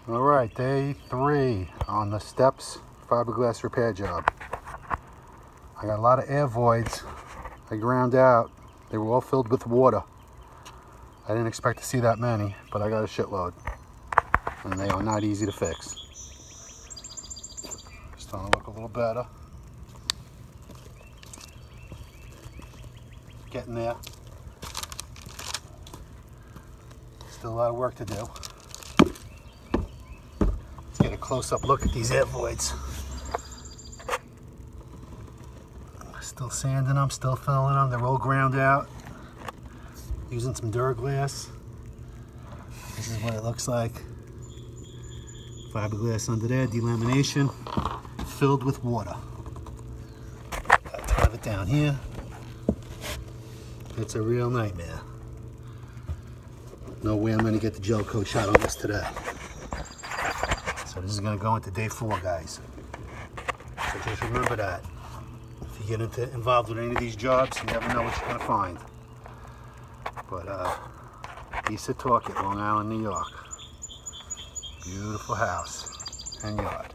All right, day 3 on the steps fiberglass repair job. I got a lot of air voids. I ground out. They were all filled with water. I didn't expect to see that many, but I got a shitload. And they are not easy to fix. Starting to look a little better. Getting there. Still a lot of work to do. Let's get a close-up look at these air voids. Still sanding them, still filling them. They're all ground out. Using some Fiberglass. This is what it looks like. Fiberglass under there, delamination, filled with water. Gotta have it down here. It's a real nightmare. No way I'm gonna get the gel coat shot on this today. So this is gonna go into day 4, guys. So just remember that. If you get involved with any of these jobs, you never know what you're gonna find. But piece of talk at Long Island, New York. Beautiful house and yard.